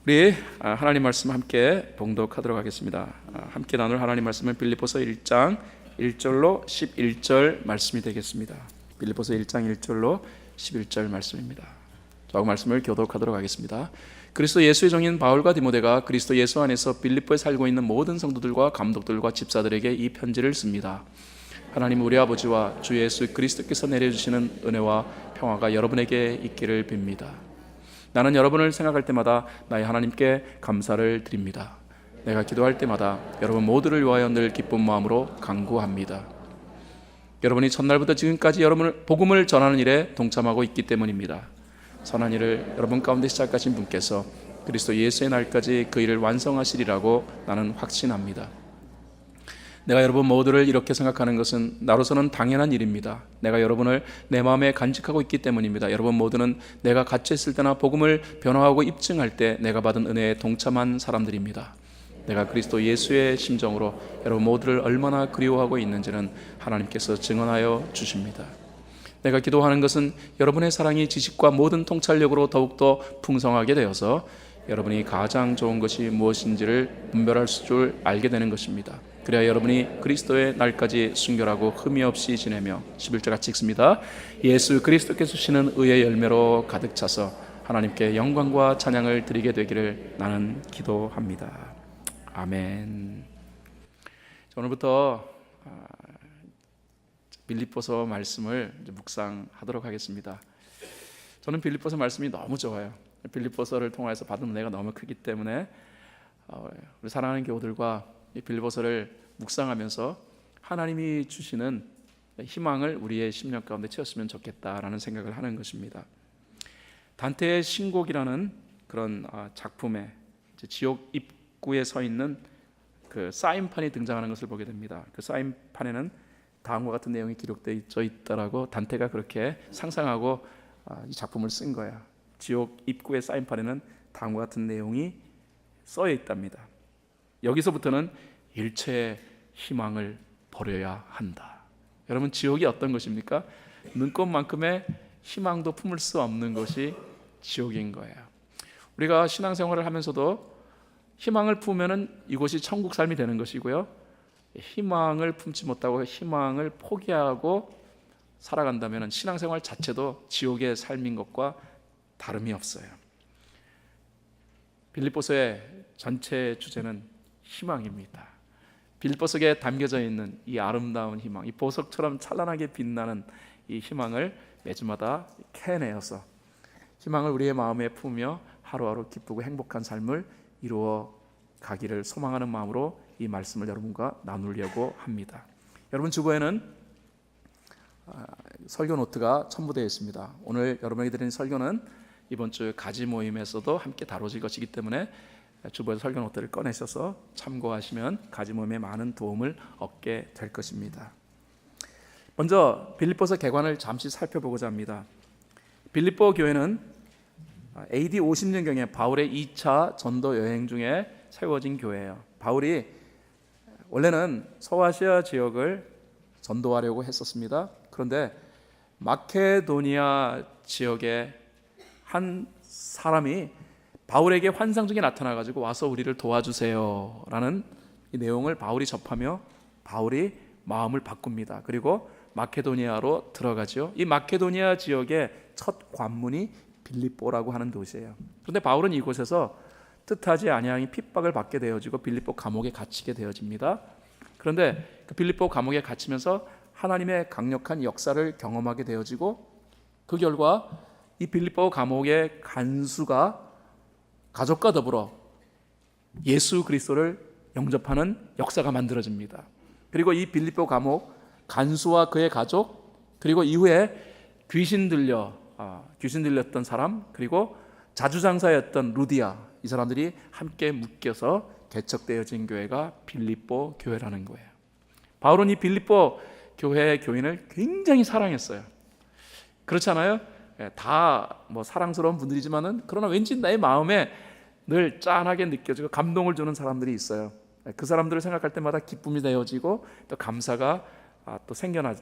우리 하나님 말씀 함께 봉독하도록 하겠습니다. 함께 나눌 하나님 말씀은 빌립보서 1장 1절로 11절 말씀이 되겠습니다. 빌립보서 1장 1절로 11절 말씀입니다. 저 말씀을 교독하도록 하겠습니다. 그리스도 예수의 종인 바울과 디모데가 그리스도 예수 안에서 빌립보에 살고 있는 모든 성도들과 감독들과 집사들에게 이 편지를 씁니다. 하나님 우리 아버지와 주 예수 그리스도께서 내려주시는 은혜와 평화가 여러분에게 있기를 빕니다. 나는 여러분을 생각할 때마다 나의 하나님께 감사를 드립니다. 내가 기도할 때마다 여러분 모두를 위하여 늘 기쁜 마음으로 간구합니다. 여러분이 첫날부터 지금까지 여러분을 복음을 전하는 일에 동참하고 있기 때문입니다. 선한 일을 여러분 가운데 시작하신 분께서 그리스도 예수의 날까지 그 일을 완성하시리라고 나는 확신합니다. 내가 여러분 모두를 이렇게 생각하는 것은 나로서는 당연한 일입니다. 내가 여러분을 내 마음에 간직하고 있기 때문입니다. 여러분 모두는 내가 갇혀있을 때나 복음을 변화하고 입증할 때 내가 받은 은혜에 동참한 사람들입니다. 내가 그리스도 예수의 심정으로 여러분 모두를 얼마나 그리워하고 있는지는 하나님께서 증언하여 주십니다. 내가 기도하는 것은 여러분의 사랑이 지식과 모든 통찰력으로 더욱더 풍성하게 되어서 여러분이 가장 좋은 것이 무엇인지를 분별할 줄 알게 되는 것입니다. 그래야 여러분이 그리스도의 날까지 순결하고 흠이 없이 지내며 11절 같이 읽습니다. 예수 그리스도께서 주시는 의의 열매로 가득 차서 하나님께 영광과 찬양을 드리게 되기를 나는 기도합니다. 아멘. 오늘부터 빌립보서 말씀을 묵상하도록 하겠습니다. 저는 빌립보서 말씀이 너무 좋아요. 빌립보서를 통해서 받은 은혜가 너무 크기 때문에 우리 사랑하는 교우들과 이 빌립보서를 묵상하면서 하나님이 주시는 희망을 우리의 심령 가운데 채웠으면 좋겠다라는 생각을 하는 것입니다. 단테의 신곡이라는 그런 작품에 지옥 입구에 서 있는 그 사인판이 등장하는 것을 보게 됩니다. 그 사인판에는 다음과 같은 내용이 기록되어 있다라고 단테가 그렇게 상상하고 이 작품을 쓴 거야. 지옥 입구의 사인판에는 다음과 같은 내용이 써 있답니다. 여기서부터는 일체의 희망을 버려야 한다. 여러분 지옥이 어떤 것입니까? 눈꽃만큼의 희망도 품을 수 없는 것이 지옥인 거예요. 우리가 신앙생활을 하면서도 희망을 품으면 이곳이 천국 삶이 되는 것이고요. 희망을 품지 못하고 희망을 포기하고 살아간다면 신앙생활 자체도 지옥의 삶인 것과 다름이 없어요. 빌립보서의 전체 주제는 희망입니다. 빌립보서에 담겨져 있는 이 아름다운 희망, 이 보석처럼 찬란하게 빛나는 이 희망을 매주마다 캐내어서 희망을 우리의 마음에 품으며 하루하루 기쁘고 행복한 삶을 이루어 가기를 소망하는 마음으로 이 말씀을 여러분과 나누려고 합니다. 여러분 주보에는 설교 노트가 첨부되어 있습니다. 오늘 여러분에게 드리는 설교는 이번 주 가지 모임에서도 함께 다뤄질 것이기 때문에 주보에서 설교 노트를 꺼내셔서 참고하시면 가지 모임에 많은 도움을 얻게 될 것입니다. 먼저 빌립보서 개관을 잠시 살펴보고자 합니다. 빌립보 교회는 AD 50년경에 바울의 2차 전도 여행 중에 세워진 교회예요. 바울이 원래는 서아시아 지역을 전도하려고 했었습니다. 그런데 마케도니아 지역에 한 사람이 바울에게 환상 중에 나타나가지고 와서 우리를 도와주세요 라는 이 내용을 바울이 접하며 바울이 마음을 바꿉니다. 그리고 마케도니아로 들어가죠. 이 마케도니아 지역의 첫 관문이 빌립보라고 하는 도시예요. 그런데 바울은 이곳에서 뜻하지 아니하니 핍박을 받게 되어지고 빌립보 감옥에 갇히게 되어집니다. 그런데 그 빌립보 감옥에 갇히면서 하나님의 강력한 역사를 경험하게 되어지고 그 결과 이 빌립보 감옥의 간수가 가족과 더불어 예수 그리스도를 영접하는 역사가 만들어집니다. 그리고 이 빌립보 감옥 간수와 그의 가족, 그리고 이후에 귀신 들렸던 사람, 그리고 자주장사였던 루디아, 이 사람들이 함께 묶여서 개척되어진 교회가 빌립보 교회라는 거예요. 바울은 이 빌립보 교회의 교인을 굉장히 사랑했어요. 그렇잖아요? 다 사랑스러운 분들이지만은 그러나 왠지 나의 마음에 늘 짠하게 느껴지고 감동을 주는 사람들이 있어요. 그 사람들을 생각할 때마다 기쁨이 되어지고 또 감사가 또 생겨나는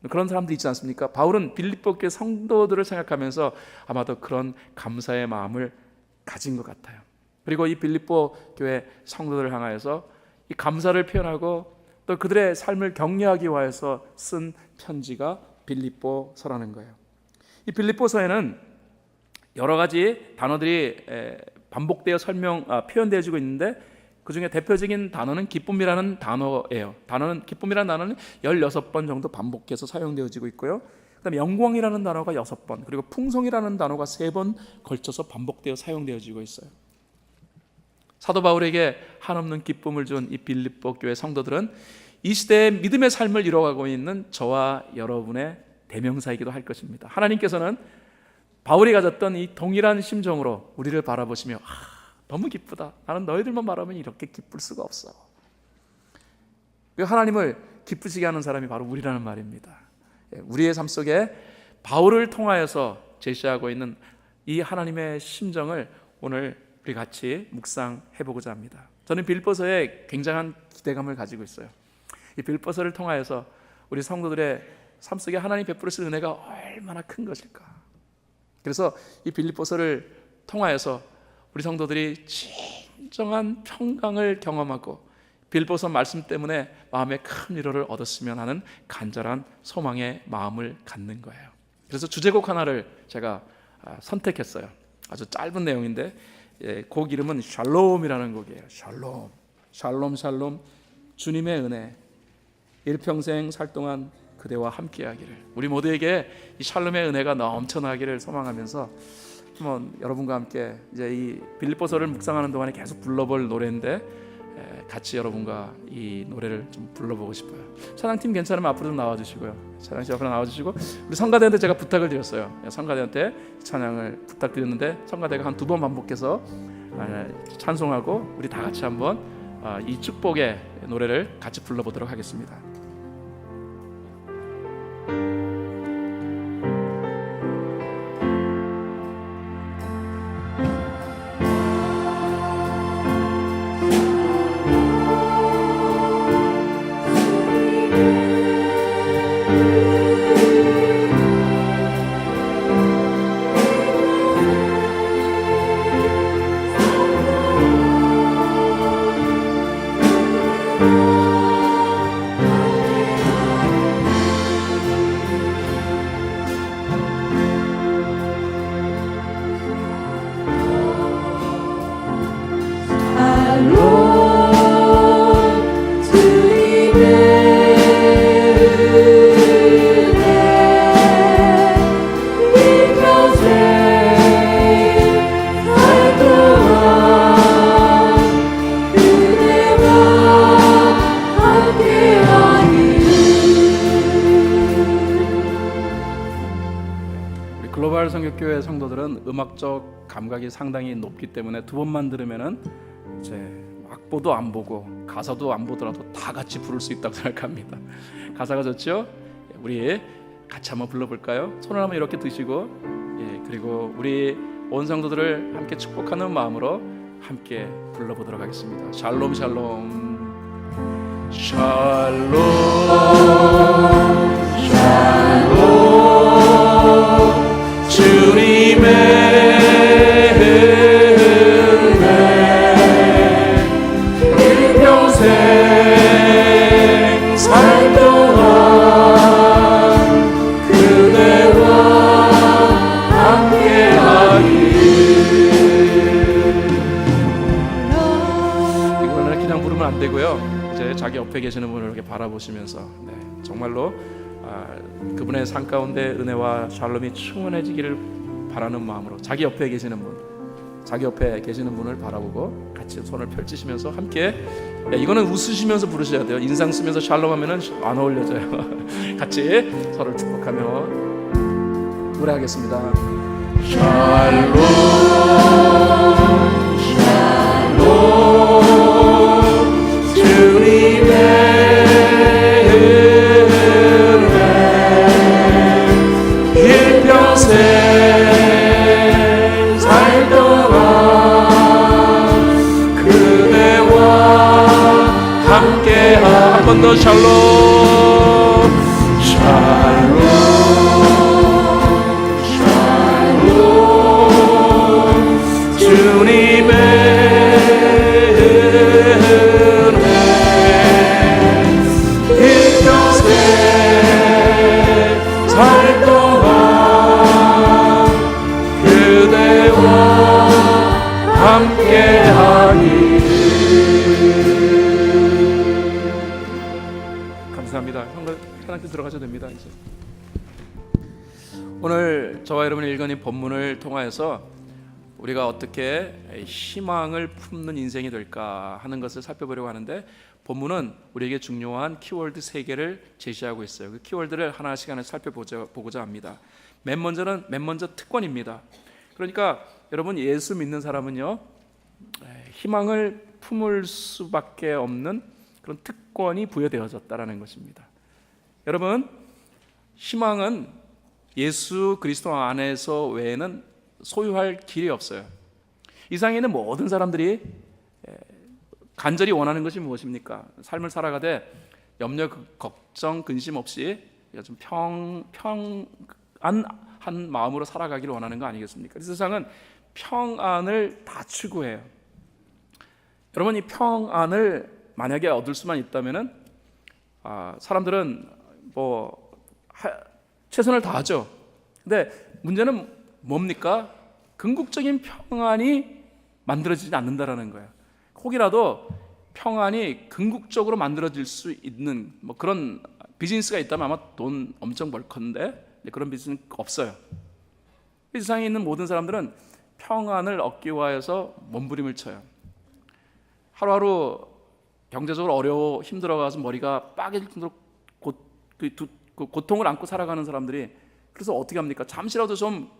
그런 사람들이 있지 않습니까? 바울은 빌립보 교회 성도들을 생각하면서 아마도 그런 감사의 마음을 가진 것 같아요. 그리고 이 빌립보 교회 성도들을 향하여서 이 감사를 표현하고 또 그들의 삶을 격려하기 위해서 쓴 편지가 빌립보서라는 거예요. 이 빌립보서에는 여러 가지 단어들이 반복되어 표현되어지고 있는데 그 중에 대표적인 단어는 기쁨이라는 단어예요. 기쁨이라는 단어는 16번 정도 반복해서 사용되어지고 있고요. 그다음에 영광이라는 단어가 6번, 그리고 풍성이라는 단어가 3번 걸쳐서 반복되어 사용되어지고 있어요. 사도 바울에게 한없는 기쁨을 준 이 빌립보 교회 성도들은 이 시대의 믿음의 삶을 이뤄가고 있는 저와 여러분의 대명사이기도 할 것입니다. 하나님께서는 바울이 가졌던 이 동일한 심정으로 우리를 바라보시며 너무 기쁘다. 나는 너희들만 바라보면 이렇게 기쁠 수가 없어. 하나님을 기쁘시게 하는 사람이 바로 우리라는 말입니다. 우리의 삶 속에 바울을 통하여서 제시하고 있는 이 하나님의 심정을 오늘 우리 같이 묵상해보고자 합니다. 저는 빌립보서에 굉장한 기대감을 가지고 있어요. 이 빌립보서를 통하여서 우리 성도들의 삶 속에 하나님 베풀으실 은혜가 얼마나 큰 것일까. 그래서 이 빌립보서를 통하여서 우리 성도들이 진정한 평강을 경험하고 빌립보서 말씀 때문에 마음에 큰 위로를 얻었으면 하는 간절한 소망의 마음을 갖는 거예요. 그래서 주제곡 하나를 제가 선택했어요. 아주 짧은 내용인데 곡 이름은 샬롬이라는 곡이에요. 샬롬, 샬롬, 샬롬. 주님의 은혜 일평생 살 동안 그대와 함께하기를. 우리 모두에게 이 샬롬의 은혜가 넘쳐나기를 소망하면서 한번 여러분과 함께 이제 이 빌립보서를 묵상하는 동안에 계속 불러볼 노래인데 같이 여러분과 이 노래를 좀 불러보고 싶어요. 찬양팀 괜찮으면 앞으로 좀 나와주시고요. 찬양팀 앞으로 나와주시고, 우리 성가대한테 제가 부탁을 드렸어요. 성가대한테 찬양을 부탁드렸는데 성가대가 한 2번 반복해서 찬송하고 우리 다 같이 한번 이 축복의 노래를 같이 불러보도록 하겠습니다. 글로벌 성격교회 성도들은 음악적 감각이 상당히 높기 때문에 2번만 들으면은 이제 악보도 안 보고 가사도 안 보더라도 다 같이 부를 수 있다고 생각합니다. 가사가 좋죠? 우리 같이 한번 불러볼까요? 손을 한번 이렇게 드시고, 그리고 우리 온 성도들을 함께 축복하는 마음으로 함께 불러보도록 하겠습니다. 샬롬 샬롬 샬롬 샬롬 주님의 은혜 일평생 살 동안 그대와 함께하길. 이거는 그냥 부르면 안 되고요. 이제 자기 옆에 계시는 분을 이렇게 바라보시면서 정말로 그분의 삶 가운데 은혜와 샬롬이 충만해지기를 바라는 마음으로 자기 옆에 계시는 분을 바라보고 같이 손을 펼치시면서 함께, 이거는 웃으시면서 부르셔야 돼요. 인상 쓰면서 샬롬 하면은 안 어울려져요. 같이 서로를 축복하며 노래하겠습니다. 샬롬 샬롬 주님의 살 동안 그대와 함께하. 한 번 더 샬롬 샬롬 샬롬 주님의 함께하니. 감사합니다. 편하게 들어가셔도 됩니다. 이제 오늘 저와 여러분이 읽은 본문을 통하여서 우리가 어떻게 희망을 품는 인생이 될까 하는 것을 살펴보려고 하는데, 본문은 우리에게 중요한 키워드 3개를 제시하고 있어요. 그 키워드를 하나씩 살펴보고자 합니다. 맨 먼저 특권입니다. 그러니까 여러분, 예수 믿는 사람은요, 희망을 품을 수밖에 없는 그런 특권이 부여되어졌다라는 것입니다. 여러분, 희망은 예수 그리스도 안에서 외에는 소유할 길이 없어요. 이 세상에 있는 모든 사람들이 간절히 원하는 것이 무엇입니까? 삶을 살아가되 염려, 걱정, 근심 없이 좀 평안한 마음으로 살아가기를 원하는 거 아니겠습니까? 이 세상은 평안을 다 추구해요. 여러분, 이 평안을 만약에 얻을 수만 있다면은 사람들은 최선을 다하죠. 근데 문제는 뭡니까? 궁극적인 평안이 만들어지지 않는다라는 거예요. 혹이라도 평안이 궁극적으로 만들어질 수 있는 그런 비즈니스가 있다면 아마 돈 엄청 벌 건데, 그런 비즈니스는 없어요. 이 세상에 있는 모든 사람들은 평안을 얻기 위해서 몸부림을 쳐요. 하루하루 경제적으로 어려워 힘들어가서 머리가 빠개질 정도로 고통을 안고 살아가는 사람들이, 그래서 어떻게 합니까? 잠시라도 좀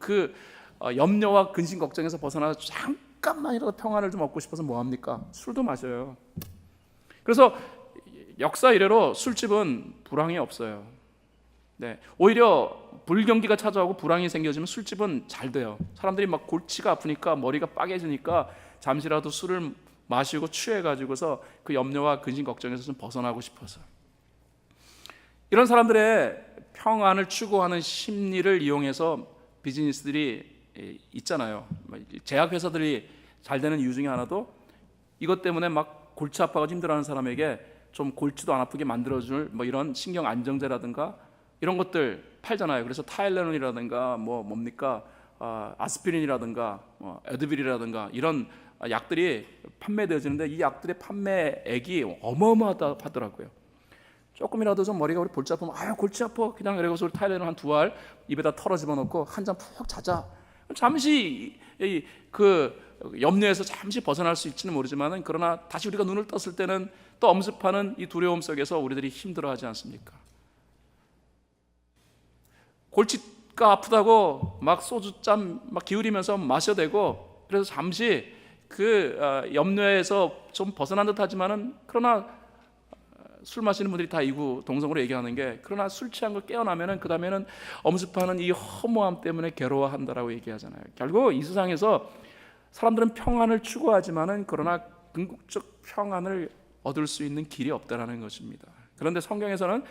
염려와 근심 걱정에서 벗어나서 잠깐만이라도 평안을 좀 얻고 싶어서 뭐 합니까? 술도 마셔요. 그래서 역사 이래로 술집은 불황이 없어요. 네, 오히려 불경기가 찾아오고 불황이 생겨지면 술집은 잘 돼요. 사람들이 막 골치가 아프니까, 머리가 빠개지니까 잠시라도 술을 마시고 취해가지고서 그 염려와 근심 걱정에서 좀 벗어나고 싶어서. 이런 사람들의 평안을 추구하는 심리를 이용해서 비즈니스들이 있잖아요. 제약회사들이 잘 되는 이유 중에 하나도 이것 때문에 막 골치 아파가지고 힘들어하는 사람에게 좀 골치도 안 아프게 만들어줄 이런 신경 안정제라든가 이런 것들 팔잖아요. 그래서 타일레논이라든가 아스피린이라든가 에드빌이라든가 이런 약들이 판매되어지는데, 이 약들의 판매액이 어마어마하다 하더라고요. 조금이라도 좀 머리가 우리 골치 아프면 골치 아파 그냥 그래서 타일레논 한 2알 입에다 털어 집어넣고 한 잔 푹 자자. 잠시 그 염려에서 잠시 벗어날 수 있지는 모르지만은, 그러나 다시 우리가 눈을 떴을 때는 또 엄습하는 이 두려움 속에서 우리들이 힘들어하지 않습니까? 골치가 아프다고 막 소주잔 막 기울이면서 마셔대고, 그래서 잠시 그 염려에서 좀 벗어난 듯하지만은, 그러나 술 마시는 분들이 다 이구동성으로 얘기하는 게, 그러나 술 취한 거 깨어나면은 그 다음에는 엄습하는 이 허무함 때문에 괴로워한다라고 얘기하잖아요. 결국 이 세상에서 사람들은 평안을 추구하지만은, 그러나 궁극적 평안을 얻을 수 있는 길이 없다라는 것입니다. 그런데 성경에서는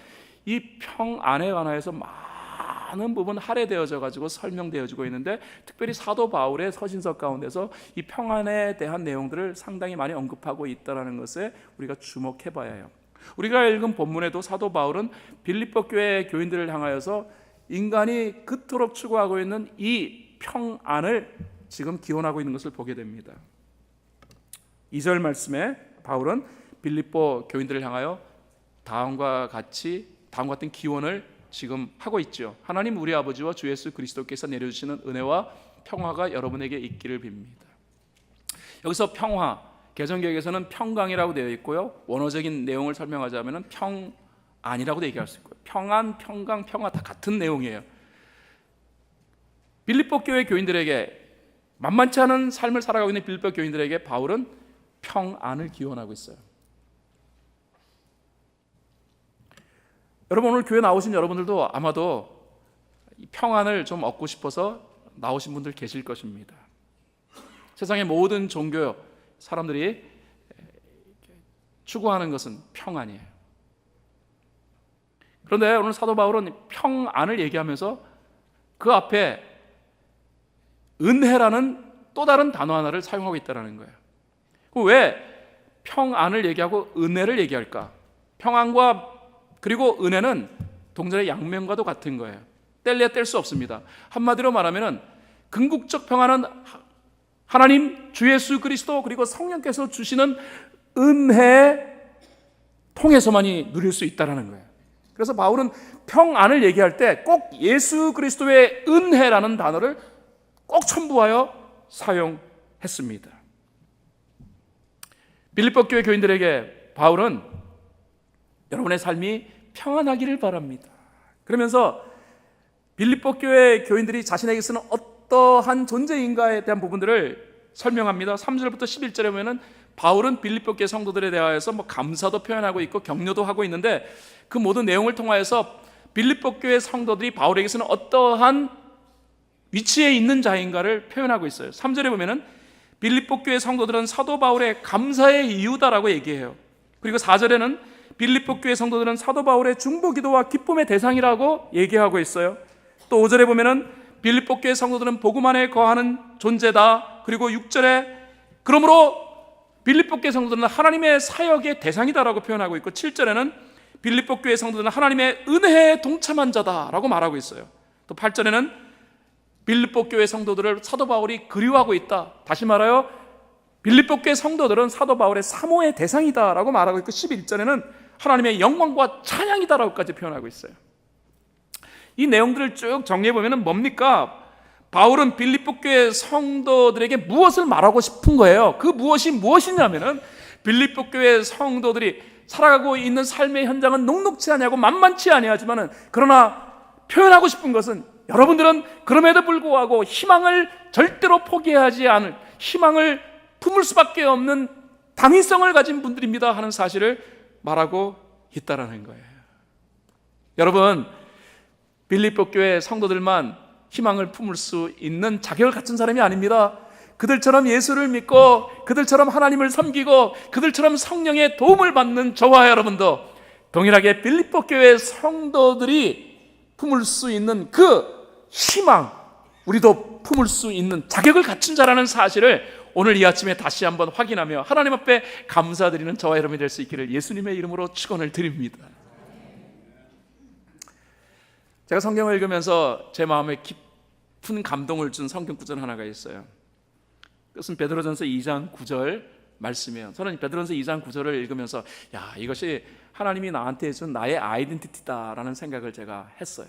이 평안에 관하여서 많은 부분 할애되어져 가지고 설명되어지고 있는데, 특별히 사도 바울의 서신서 가운데서 이 평안에 대한 내용들을 상당히 많이 언급하고 있다는 것에 우리가 주목해 봐야 해요. 우리가 읽은 본문에도 사도 바울은 빌립보 교회 교인들을 향하여서 인간이 그토록 추구하고 있는 이 평안을 지금 기원하고 있는 것을 보게 됩니다. 2절 말씀에 바울은 빌립보 교인들을 향하여 다음과 같은 기원을 지금 하고 있죠. 하나님 우리 아버지와 주 예수 그리스도께서 내려주시는 은혜와 평화가 여러분에게 있기를 빕니다. 여기서 평화, 개정개혁에서는 평강이라고 되어 있고요, 원어적인 내용을 설명하자면 평안이라고도 얘기할 수 있고요. 평안, 평강, 평화 다 같은 내용이에요. 빌립보 교회 교인들에게, 만만치 않은 삶을 살아가고 있는 빌립보 교인들에게 바울은 평안을 기원하고 있어요. 여러분, 오늘 교회 나오신 여러분들도 아마도 평안을 좀 얻고 싶어서 나오신 분들 계실 것입니다. 세상의 모든 종교 사람들이 추구하는 것은 평안이에요. 그런데 오늘 사도 바울은 평안을 얘기하면서 그 앞에 은혜라는 또 다른 단어 하나를 사용하고 있다는 거예요. 왜 평안을 얘기하고 은혜를 얘기할까? 평안과 그리고 은혜는 동전의 양면과도 같은 거예요. 뗄래야 뗄 수 없습니다. 한마디로 말하면 궁극적 평안은 하나님 주 예수 그리스도 그리고 성령께서 주시는 은혜 통해서만이 누릴 수 있다는 거예요. 그래서 바울은 평안을 얘기할 때 꼭 예수 그리스도의 은혜라는 단어를 꼭 첨부하여 사용했습니다. 빌립보 교회 교인들에게 바울은 여러분의 삶이 평안하기를 바랍니다. 그러면서 빌립보 교회 교인들이 자신에게서는 어떠한 존재인가에 대한 부분들을 설명합니다. 3절부터 11절에 보면은 바울은 빌립보 교회 성도들에 대하여서 감사도 표현하고 있고 격려도 하고 있는데 그 모든 내용을 통하여서 빌립보 교회 성도들이 바울에게서는 어떠한 위치에 있는 자인가를 표현하고 있어요. 3절에 보면은 빌립보 교회 성도들은 사도 바울의 감사의 이유다라고 얘기해요. 그리고 4절에는 빌립보 교회 성도들은 사도 바울의 중보기도와 기쁨의 대상이라고 얘기하고 있어요. 또 5절에 보면은 빌립보 교회 성도들은 복음 안에 거하는 존재다. 그리고 6절에 그러므로 빌립보 교회 성도들은 하나님의 사역의 대상이다라고 표현하고 있고 7절에는 빌립보 교회 성도들은 하나님의 은혜에 동참한 자다라고 말하고 있어요. 또 8절에는 빌립보 교회 성도들을 사도 바울이 그리워하고 있다. 다시 말하여 빌립보 교회 성도들은 사도 바울의 사모의 대상이다라고 말하고 있고 11절에는 하나님의 영광과 찬양이다라고까지 표현하고 있어요. 이 내용들을 쭉 정리해 보면 뭡니까? 바울은 빌립보 교회 성도들에게 무엇을 말하고 싶은 거예요? 그 무엇이 무엇이냐면은 빌립보 교회 성도들이 살아가고 있는 삶의 현장은 녹록치 아니하고 만만치 아니하지만은 그러나 표현하고 싶은 것은 여러분들은 그럼에도 불구하고 희망을 절대로 포기하지 않을, 희망을 품을 수밖에 없는 당위성을 가진 분들입니다 하는 사실을 말하고 있다라는 거예요. 여러분, 빌립보 교회 성도들만 희망을 품을 수 있는 자격을 갖춘 사람이 아닙니다. 그들처럼 예수를 믿고 그들처럼 하나님을 섬기고 그들처럼 성령의 도움을 받는 저와 여러분도 동일하게 빌립보 교회 성도들이 품을 수 있는 그 희망, 우리도 품을 수 있는 자격을 갖춘 자라는 사실을 오늘 이 아침에 다시 한번 확인하며 하나님 앞에 감사드리는 저와 여러분이 될 수 있기를 예수님의 이름으로 축원을 드립니다. 제가 성경을 읽으면서 제 마음에 깊은 감동을 준 성경 구절 하나가 있어요. 그것은 베드로전서 2장 9절 말씀이에요. 저는 베드로전서 2장 9절을 읽으면서 이것이 하나님이 나한테 준 나의 아이덴티티다라는 생각을 제가 했어요.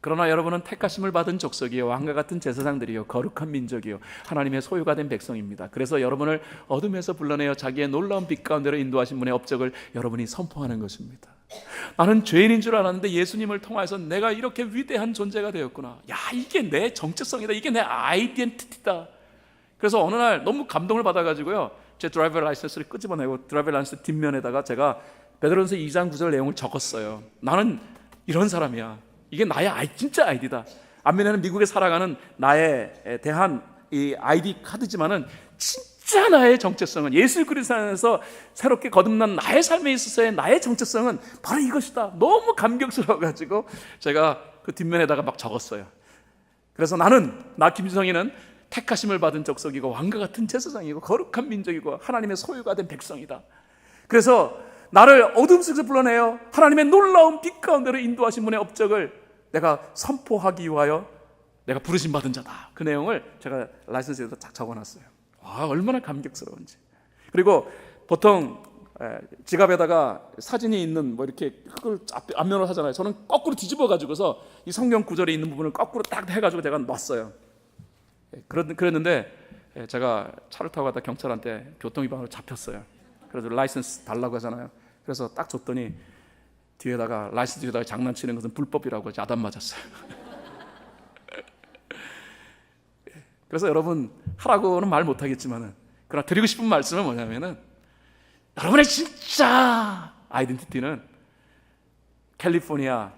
그러나 여러분은 택하심을 받은 족속이요 왕과 같은 제사장들이요 거룩한 민족이요 하나님의 소유가 된 백성입니다. 그래서 여러분을 어둠에서 불러내어 자기의 놀라운 빛 가운데로 인도하신 분의 업적을 여러분이 선포하는 것입니다. 나는 죄인인 줄 알았는데 예수님을 통해서 내가 이렇게 위대한 존재가 되었구나. 이게 내 정체성이다. 이게 내 아이덴티티다. 그래서 어느 날 너무 감동을 받아가지고요 제 드라이버 라이센스를 끄집어내고 드라이버 라이센스 뒷면에다가 제가 베드로전서 2장 9절 내용을 적었어요. 나는 이런 사람이야. 이게 나의 진짜 아이디다. 앞면에는 미국에 살아가는 나에 대한 이 아이디 카드지만은 진짜 나의 정체성은 예수 그리스도 안에서 새롭게 거듭난 나의 삶에 있어서의 나의 정체성은 바로 이것이다. 너무 감격스러워가지고 제가 그 뒷면에다가 막 적었어요. 그래서 나 김성희는 택하심을 받은 족속이고 왕과 같은 제사장이고 거룩한 민족이고 하나님의 소유가 된 백성이다. 그래서 나를 어둠 속에서 불러내어 하나님의 놀라운 빛 가운데로 인도하신 분의 업적을 내가 선포하기 위하여 내가 부르심 받은 자다. 그 내용을 제가 라이선스에다 딱 적어놨어요. 얼마나 감격스러운지. 그리고 보통 지갑에다가 사진이 있는 이렇게 흙을 앞면으로 하잖아요. 저는 거꾸로 뒤집어 가지고서 이 성경 구절에 있는 부분을 거꾸로 딱 해가지고 제가 놨어요. 그랬는데 제가 차를 타고 가다 경찰한테 교통위반으로 잡혔어요. 그래서 라이선스 달라고 하잖아요. 그래서 딱 줬더니 뒤에다가 라이선스 뒤에다가 장난치는 것은 불법이라고 야단 맞았어요. 그래서 여러분 하라고는 말 못하겠지만은 그러나 드리고 싶은 말씀은 뭐냐면은 여러분의 진짜 아이덴티티는 캘리포니아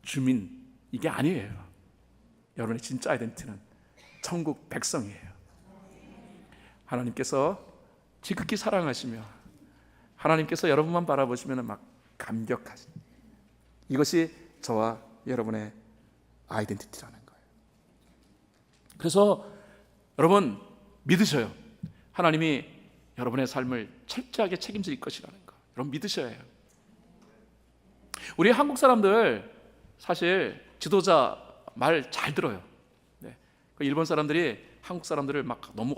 주민 이게 아니에요. 여러분의 진짜 아이덴티티는 천국 백성이에요. 하나님께서 지극히 사랑하시며 하나님께서 여러분만 바라보시면 막 감격하신 이것이 저와 여러분의 아이덴티티라는 거예요. 그래서 여러분 믿으셔요. 하나님이 여러분의 삶을 철저하게 책임질 것이라는 거. 여러분 믿으셔야 해요. 우리 한국 사람들 사실 지도자 말 잘 들어요. 네. 일본 사람들이 한국 사람들을 막 너무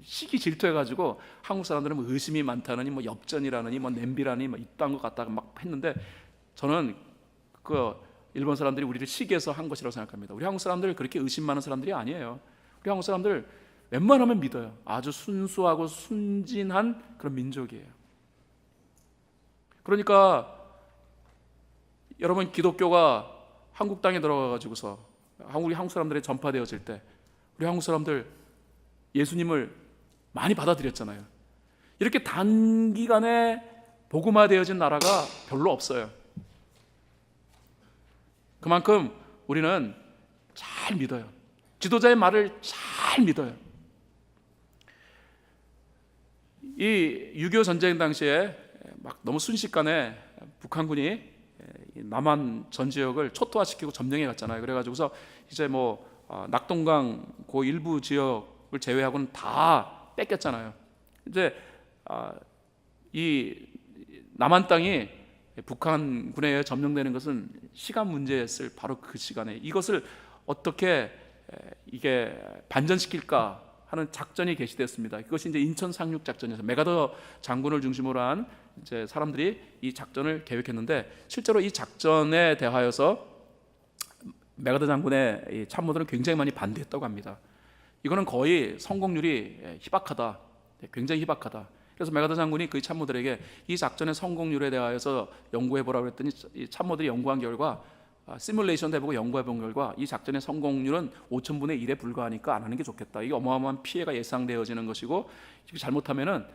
시기 질투해가지고 한국 사람들은 뭐 의심이 많다느니 뭐 엽전이라느니 뭐 냄비라니 뭐 이딴 거 갖다가 막 했는데, 저는 그 일본 사람들이 우리를 시기해서 한 것이라고 생각합니다. 우리 한국 사람들 그렇게 의심 많은 사람들이 아니에요. 우리 한국 사람들 웬만하면 믿어요. 아주 순수하고 순진한 그런 민족이에요. 그러니까 여러분, 기독교가 한국 땅에 들어가가지고서 우리 한국 사람들에 전파되어질 때 우리 한국 사람들 예수님을 많이 받아들였잖아요. 이렇게 단기간에 복음화되어진 나라가 별로 없어요. 그만큼 우리는 잘 믿어요. 지도자의 말을 잘 믿어요. 이 6.25 전쟁 당시에 막 너무 순식간에 북한군이 남한 전 지역을 초토화시키고 점령해 갔잖아요. 그래가지고서 이제 뭐 낙동강 그 일부 지역을 제외하고는 다 뺏겼잖아요. 이제 이 남한 땅이 북한군에 의해 점령되는 것은 시간 문제였을 바로 그 시간에 이것을 어떻게 이게 반전시킬까 하는 작전이 개시되었습니다. 그것이 이제 인천 상륙 작전이어서 메가더 장군을 중심으로 한 이제 사람들이 이 작전을 계획했는데, 실제로 이 작전에 대하여서 메가더 장군의 이 참모들은 굉장히 많이 반대했다고 합니다. 이거는 거의 성공률이 희박하다, 굉장히 희박하다. 그래서 메가더 장군이 그 참모들에게 이 작전의 성공률에 대하여서 연구해보라고 했더니 이 참모들이 연구한 결과, 시뮬레이션도 해보고 연구해본 결과 이 작전의 성공률은 5,000분의 1에 불과하니까 안 하는 게 좋겠다. 이게 어마어마한 피해가 예상되어지는 것이고, 잘못하면은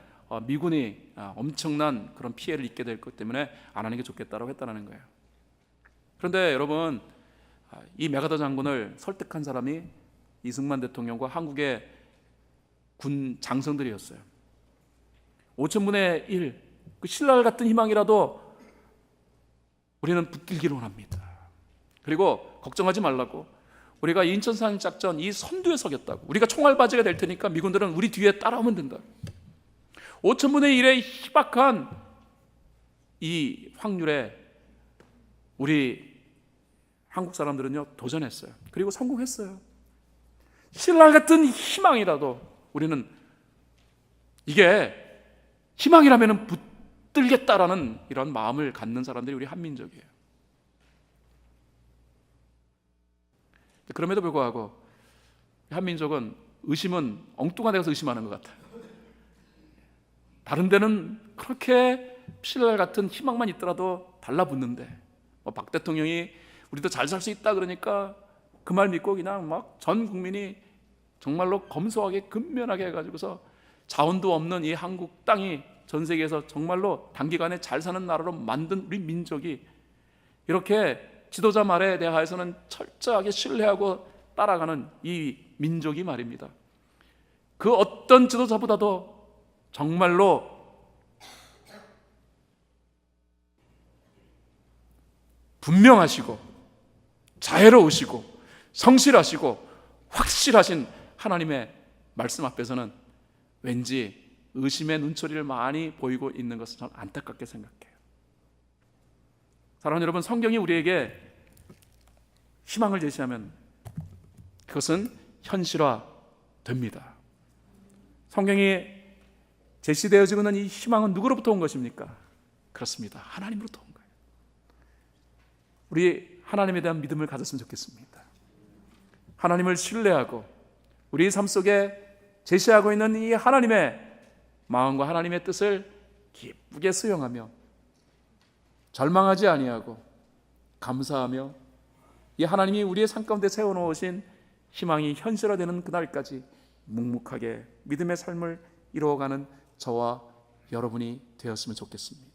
미군이 엄청난 그런 피해를 입게 될 것 때문에 안 하는 게 좋겠다라고 했다는 거예요. 그런데 여러분, 이 메가더 장군을 설득한 사람이 이승만 대통령과 한국의 군 장성들이었어요. 5,000분의 1, 그 신랄 같은 희망이라도 우리는 붙들기로 합니다. 그리고 걱정하지 말라고, 우리가 인천 상륙 작전 이 선두에 서겠다고, 우리가 총알바지가 될 테니까 미군들은 우리 뒤에 따라오면 된다. 5,000분의 1의 희박한 이 확률에 우리 한국 사람들은요 도전했어요. 그리고 성공했어요. 신랄 같은 희망이라도 우리는, 이게 희망이라면 붙들겠다라는 이런 마음을 갖는 사람들이 우리 한민족이에요. 그럼에도 불구하고 한민족은 의심은 엉뚱한 데 가서 의심하는 것 같아요. 다른 데는 그렇게 신랄 같은 희망만 있더라도 달라붙는데, 박 대통령이 우리도 잘 살 수 있다 그러니까 그 말 믿고 그냥 막 전 국민이 정말로 검소하게 근면하게 해가지고서 자원도 없는 이 한국 땅이 전 세계에서 정말로 단기간에 잘 사는 나라로 만든 우리 민족이, 이렇게 지도자 말에 대하여서는 철저하게 신뢰하고 따라가는 이 민족이 말입니다, 그 어떤 지도자보다도 정말로 분명하시고 자애로우시고 성실하시고 확실하신 하나님의 말씀 앞에서는 왠지 의심의 눈초리를 많이 보이고 있는 것을 저는 안타깝게 생각해요. 사랑하는 여러분, 성경이 우리에게 희망을 제시하면 그것은 현실화됩니다. 성경이 제시되어지고 있는 이 희망은 누구로부터 온 것입니까? 그렇습니다, 하나님으로부터 온 거예요. 우리 하나님에 대한 믿음을 가졌으면 좋겠습니다. 하나님을 신뢰하고 우리 삶 속에 제시하고 있는 이 하나님의 마음과 하나님의 뜻을 기쁘게 수용하며 절망하지 아니하고 감사하며 이 하나님이 우리의 삶 가운데 세워놓으신 희망이 현실화되는 그날까지 묵묵하게 믿음의 삶을 이루어가는 저와 여러분이 되었으면 좋겠습니다.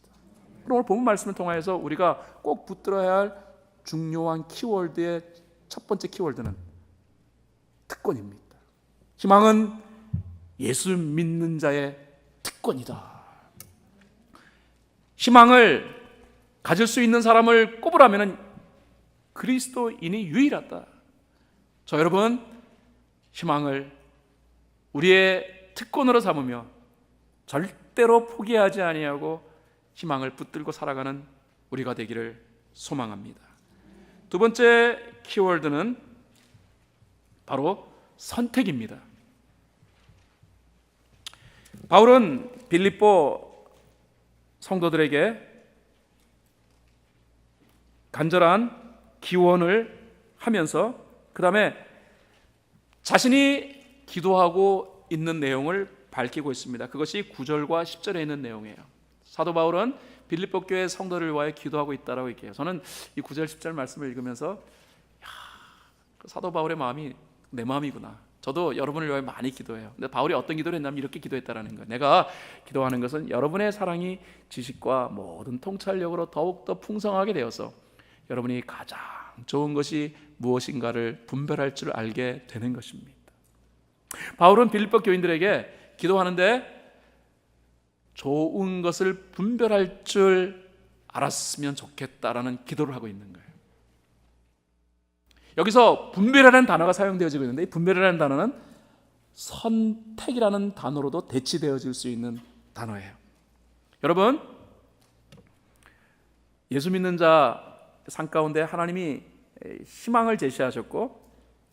그럼 오늘 본문 말씀을 통하여서 우리가 꼭 붙들어야 할 중요한 키워드의 첫 번째 키워드는 특권입니다. 희망은 예수 믿는 자의 특권이다. 희망을 가질 수 있는 사람을 꼽으라면 그리스도인이 유일하다. 저 여러분, 희망을 우리의 특권으로 삼으며 절대로 포기하지 아니하고 희망을 붙들고 살아가는 우리가 되기를 소망합니다. 두 번째 키워드는 바로 선택입니다. 바울은 빌립보 성도들에게 간절한 기원을 하면서 그 다음에 자신이 기도하고 있는 내용을 밝히고 있습니다. 그것이 9절과 10절에 있는 내용이에요. 사도 바울은 빌립보 교회 성도를 위하여 기도하고 있다라고 얘기해요. 저는 이 9절 10절 말씀을 읽으면서 사도 바울의 마음이 내 마음이구나. 저도 여러분을 위하여 많이 기도해요. 근데 바울이 어떤 기도를 했냐면 이렇게 기도했다라는 거예요. 내가 기도하는 것은 여러분의 사랑이 지식과 모든 통찰력으로 더욱더 풍성하게 되어서 여러분이 가장 좋은 것이 무엇인가를 분별할 줄 알게 되는 것입니다. 바울은 빌립보 교인들에게 기도하는데 좋은 것을 분별할 줄 알았으면 좋겠다라는 기도를 하고 있는 거예요. 여기서 분별이라는 단어가 사용되어지고 있는데 이 분별이라는 단어는 선택이라는 단어로도 대치되어질 수 있는 단어예요. 여러분, 예수 믿는 자 삶 가운데 하나님이 희망을 제시하셨고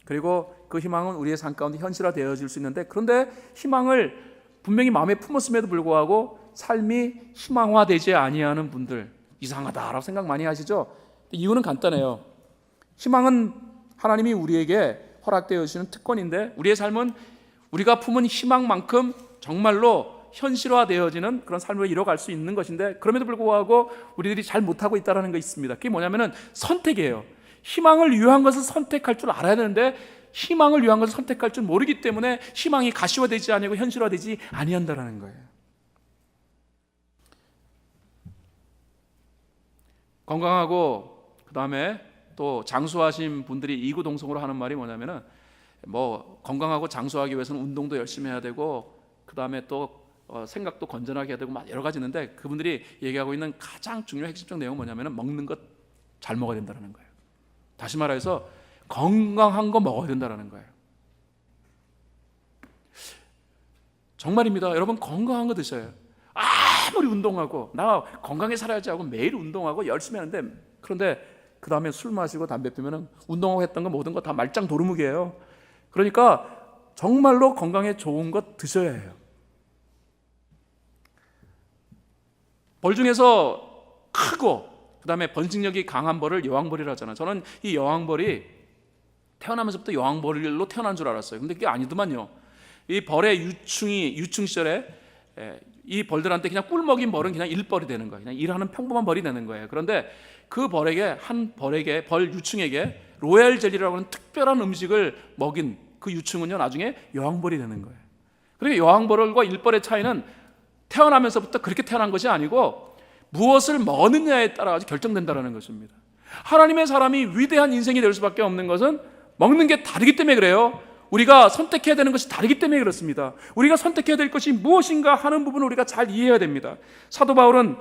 그리고 그 희망은 우리의 삶 가운데 현실화되어질 수 있는데 그런데 희망을 분명히 마음에 품었음에도 불구하고 삶이 희망화되지 아니하는 분들 이상하다라고 생각 많이 하시죠? 이유는 간단해요. 희망은 하나님이 우리에게 허락되어 주시는 특권인데 우리의 삶은 우리가 품은 희망만큼 정말로 현실화되어지는 그런 삶을 이뤄갈 수 있는 것인데 그럼에도 불구하고 우리들이 잘 못하고 있다는 게 있습니다. 그게 뭐냐면은 선택이에요. 희망을 위한 것을 선택할 줄 알아야 되는데 희망을 위한 것을 선택할 줄 모르기 때문에 희망이 가시화되지 아니고 현실화되지 아니한다는 거예요. 건강하고 그 다음에 또 장수하신 분들이 이구동성으로 하는 말이 뭐냐면은 뭐 건강하고 장수하기 위해서는 운동도 열심히 해야 되고 그 다음에 또 생각도 건전하게 해야 되고 막 여러 가지 있는데 그분들이 얘기하고 있는 가장 중요한 핵심적 내용은 뭐냐면은 먹는 것 잘 먹어야 된다는 거예요. 다시 말해서 건강한 거 먹어야 된다는 거예요. 정말입니다. 여러분 건강한 거 드셔요. 아무리 운동하고 나 건강하게 살아야지 하고 매일 운동하고 열심히 하는데 그런데 그 다음에 술 마시고 담배 피면은 운동하고 했던 거 모든 거 다 말짱 도루묵이에요. 그러니까 정말로 건강에 좋은 것 드셔야 해요. 벌 중에서 크고 그 다음에 번식력이 강한 벌을 여왕벌이라고 하잖아요. 저는 이 여왕벌이 태어나면서부터 여왕벌로 태어난 줄 알았어요. 근데 그게 아니더만요. 이 벌의 유충 시절에 이 벌들한테 그냥 꿀 먹인 벌은 그냥 일벌이 되는 거예요. 그냥 일하는 평범한 벌이 되는 거예요. 그런데 그 벌 유충에게 로얄 젤리라고 하는 특별한 음식을 먹인 그 유충은요 나중에 여왕벌이 되는 거예요. 그러니까 여왕벌과 일벌의 차이는 태어나면서부터 그렇게 태어난 것이 아니고 무엇을 먹느냐에 따라 결정된다는 것입니다. 하나님의 사람이 위대한 인생이 될 수밖에 없는 것은 먹는 게 다르기 때문에 그래요. 우리가 선택해야 되는 것이 다르기 때문에 그렇습니다. 우리가 선택해야 될 것이 무엇인가 하는 부분을 우리가 잘 이해해야 됩니다. 사도 바울은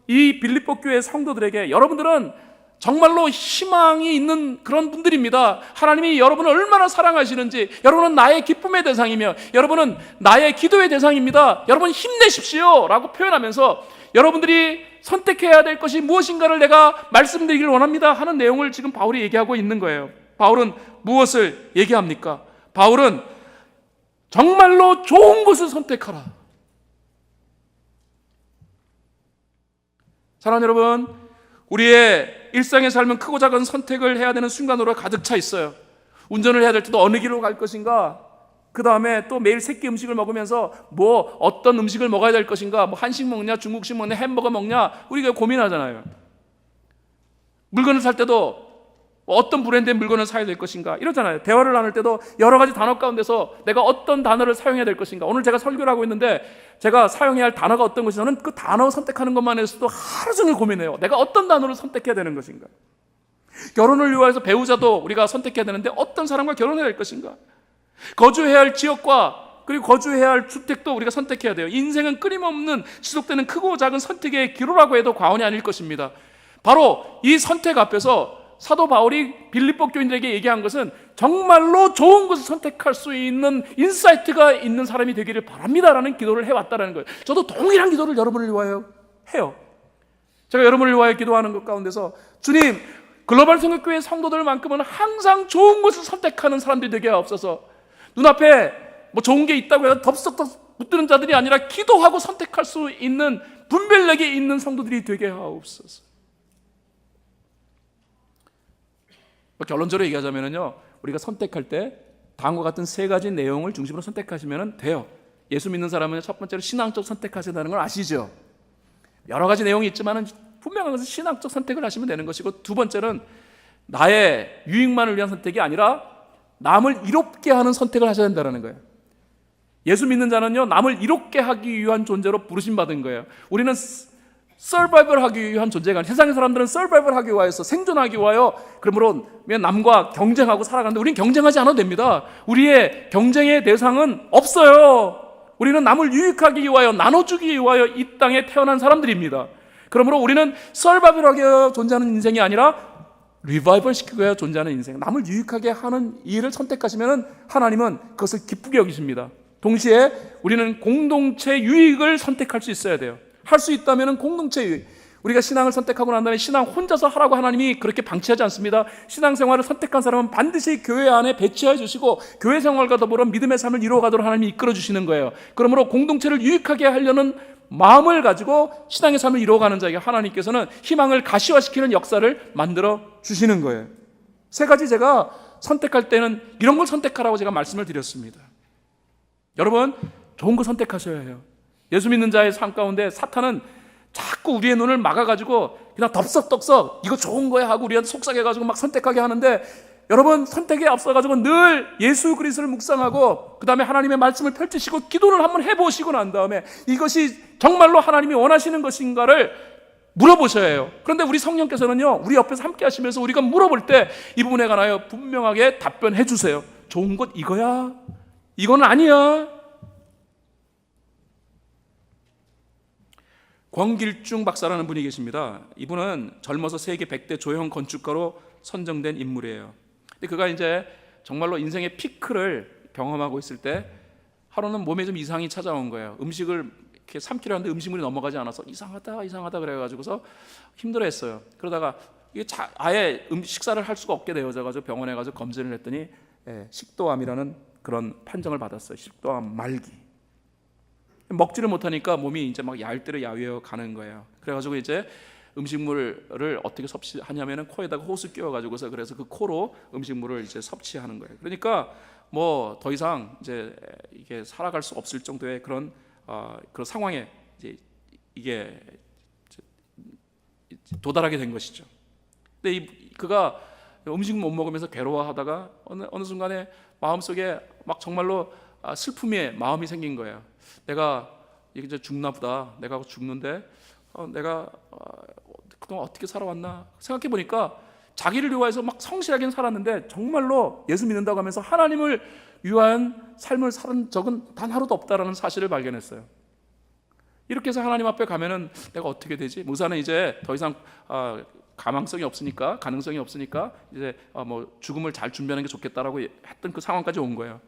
이 빌립보 교회 성도들에게 여러분들은 정말로 희망이 있는 그런 분들입니다. 하나님이 여러분을 얼마나 사랑하시는지, 여러분은 나의 기쁨의 대상이며 여러분은 나의 기도의 대상입니다. 여러분 힘내십시오 라고 표현하면서 여러분들이 선택해야 될 것이 무엇인가를 내가 말씀드리길 원합니다 하는 내용을 지금 바울이 얘기하고 있는 거예요. 바울은 무엇을 얘기합니까? 바울은 정말로 좋은 것을 선택하라. 사랑하는 여러분, 우리의 일상의 삶은 크고 작은 선택을 해야 되는 순간으로 가득 차 있어요. 운전을 해야 될 때도 어느 길로 갈 것인가, 그 다음에 또 매일 새끼 음식을 먹으면서 뭐 어떤 음식을 먹어야 될 것인가, 뭐 한식 먹냐 중국식 먹냐 햄버거 먹냐 우리가 고민하잖아요. 물건을 살 때도 어떤 브랜드의 물건을 사야 될 것인가 이러잖아요. 대화를 나눌 때도 여러 가지 단어 가운데서 내가 어떤 단어를 사용해야 될 것인가. 오늘 제가 설교를 하고 있는데 제가 사용해야 할 단어가 어떤 것인지 저는 그 단어 선택하는 것만 해서도 하루 종일 고민해요. 내가 어떤 단어를 선택해야 되는 것인가. 결혼을 위해서 배우자도 우리가 선택해야 되는데 어떤 사람과 결혼해야 될 것인가. 거주해야 할 지역과 그리고 거주해야 할 주택도 우리가 선택해야 돼요. 인생은 끊임없는 지속되는 크고 작은 선택의 기로라고 해도 과언이 아닐 것입니다. 바로 이 선택 앞에서 사도 바울이 빌립보 교인들에게 얘기한 것은 정말로 좋은 것을 선택할 수 있는 인사이트가 있는 사람이 되기를 바랍니다라는 기도를 해왔다는 거예요. 저도 동일한 기도를 여러분을 위하여 해요. 제가 여러분을 위하여 기도하는 것 가운데서 주님, 글로벌 성교교회 성도들만큼은 항상 좋은 것을 선택하는 사람들이 되게 하옵소서. 눈앞에 뭐 좋은 게 있다고 해서 덥석덥석 붙드는 자들이 아니라 기도하고 선택할 수 있는 분별력이 있는 성도들이 되게 하옵소서. 결론적으로 얘기하자면요, 우리가 선택할 때 다음과 같은 세 가지 내용을 중심으로 선택하시면 돼요. 예수 믿는 사람은 첫 번째로 신앙적 선택하셔야 되는 걸 아시죠? 여러 가지 내용이 있지만 분명한 것은 신앙적 선택을 하시면 되는 것이고, 두 번째는 나의 유익만을 위한 선택이 아니라 남을 이롭게 하는 선택을 하셔야 된다는 거예요. 예수 믿는 자는요, 남을 이롭게 하기 위한 존재로 부르심받은 거예요. 우리는 서바이벌 하기 위한 존재가 아니라, 세상의 사람들은 서바이벌 하기 위하여서 생존하기 위하여 그러므로 남과 경쟁하고 살아가는데, 우리는 경쟁하지 않아도 됩니다. 우리의 경쟁의 대상은 없어요. 우리는 남을 유익하기 위하여, 나눠주기 위하여 이 땅에 태어난 사람들입니다. 그러므로 우리는 서바이벌하게 존재하는 인생이 아니라 리바이벌 시키기 위해 존재하는 인생, 남을 유익하게 하는 일을 선택하시면 하나님은 그것을 기쁘게 여기십니다. 동시에 우리는 공동체 유익을 선택할 수 있어야 돼요. 할 수 있다면 공동체 유익. 우리가 신앙을 선택하고 난 다음에 신앙 혼자서 하라고 하나님이 그렇게 방치하지 않습니다. 신앙생활을 선택한 사람은 반드시 교회 안에 배치해 주시고, 교회 생활과 더불어 믿음의 삶을 이루어가도록 하나님이 이끌어 주시는 거예요. 그러므로 공동체를 유익하게 하려는 마음을 가지고 신앙의 삶을 이루어가는 자에게 하나님께서는 희망을 가시화시키는 역사를 만들어 주시는 거예요. 세 가지 제가 선택할 때는 이런 걸 선택하라고 제가 말씀을 드렸습니다. 여러분, 좋은 거 선택하셔야 해요. 예수 믿는 자의 삶 가운데 사탄은 자꾸 우리의 눈을 막아가지고 그냥 덥석덥석 이거 좋은 거야 하고 우리한테 속삭여가지고 막 선택하게 하는데, 여러분, 선택에 앞서가지고 늘 예수 그리스도를 묵상하고 그 다음에 하나님의 말씀을 펼치시고 기도를 한번 해보시고 난 다음에 이것이 정말로 하나님이 원하시는 것인가를 물어보셔야 해요. 그런데 우리 성령께서는요, 우리 옆에서 함께 하시면서 우리가 물어볼 때 이 부분에 관하여 분명하게 답변해 주세요. 좋은 것 이거야? 이건 아니야. 권길중 박사라는 분이 계십니다. 이분은 젊어서 세계 100대 조형 건축가로 선정된 인물이에요. 근데 그가 이제 정말로 인생의 피크를 경험하고 있을 때 하루는 몸에 좀 이상이 찾아온 거예요. 음식을 이렇게 삼키려 하는데 음식물이 넘어가지 않아서 이상하다 그래가지고서 힘들어했어요. 그러다가 이게 아예 식사를 할 수가 없게 되어져가지고 병원에 가서 검진을 했더니 식도암이라는 그런 판정을 받았어요. 식도암 말기. 먹지를 못하니까 몸이 이제 막 야일대로 야위어 가는 거예요. 그래가지고 이제 음식물을 어떻게 섭취하냐면은 코에다가 호수 끼워가지고서 그래서 그 코로 음식물을 이제 섭취하는 거예요. 그러니까 뭐 더 이상 이제 이게 살아갈 수 없을 정도의 그런 상황에 이제 이게 도달하게 된 것이죠. 근데 그가 음식 못 먹으면서 괴로워하다가 어느 순간에 마음속에 막 정말로 슬픔의 마음이 생긴 거예요. 내가 이제 죽나 보다. 내가 죽는데 내가 그동안 어떻게 살아왔나 생각해 보니까 자기를 위하여서 막 성실하게 살았는데 정말로 예수 믿는다고 하면서 하나님을 위한 삶을 살은 적은 단 하루도 없다라는 사실을 발견했어요. 이렇게 해서 하나님 앞에 가면은 내가 어떻게 되지? 목사는 이제 더 이상 가능성이 없으니까 이제 뭐 죽음을 잘 준비하는 게 좋겠다라고 했던 그 상황까지 온 거예요.